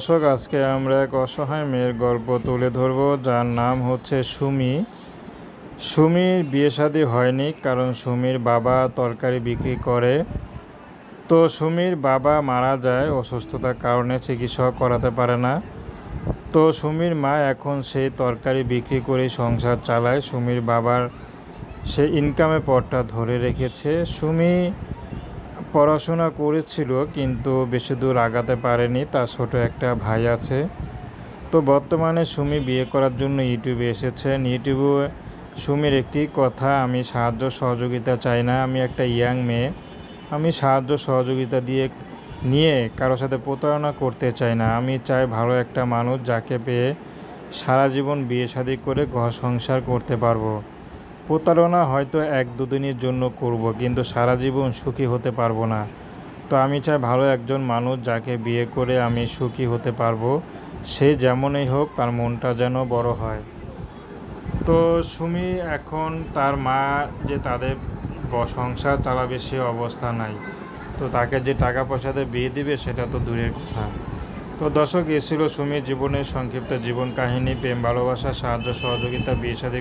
দর্শক, আজকে আমরা এক অসহায় মেয়ের গল্প তুলে ধরব, যার নাম হচ্ছে সুমি। সুমির বিয়ে শাদী হয়নি, কারণ সুমির বাবা তরকারি বিক্রি করে। তো সুমির বাবা মারা যায় অসুস্থতার কারণে, চিকিৎসা করাতে পারে না। তো সুমির মা এখন সেই তরকারি বিক্রি করে সংসার চালায়। সুমির বাবার সে ইনকামের পথটা ধরে রেখেছে। সুমি পড়াশোনা করেছিল, কিন্তু বেশি দূর আগাতে পারেনি। তার ছোট একটা ভাই আছে। তো বর্তমানে সুমি বিয়ে করার জন্য ইউটিউবে এসেছেন। ইউটিউবে সুমির একটি কথা, আমি সাহায্য সহযোগিতা চাই না, আমি একটা ইয়াং মেয়ে, আমি সাহায্য সহযোগিতা নিয়ে কারোর সাথে প্রতারণা করতে চাই না। আমি চাই ভালো একটা মানুষ, যাকে পেয়ে সারা জীবন বিয়ে শাদী করে ঘর সংসার করতে পারবো। প্রতারণা হয়তো এক দুদিনের জন্য করব, কিন্তু সারা জীবন সুখী হতে পারবো না। তো আমি চাই ভালো একজন মানুষ, যাকে বিয়ে করে আমি সুখী হতে পারবো। সে যেমনই হোক, তার মনটা যেন বড় হয়। তো সুমি এখন তার মা যে তাদের সংসার চালাবে সে অবস্থা নাই। তো তাকে যে টাকা পয়সাতে বিয়ে দিবে সেটা তো দূরের কথা। তো দর্শক, এ ছিল সুমির জীবনের সংক্ষিপ্ত জীবন কাহিনী, প্রেম ভালোবাসা, সাহায্য সহযোগিতা, বিয়ে শাদী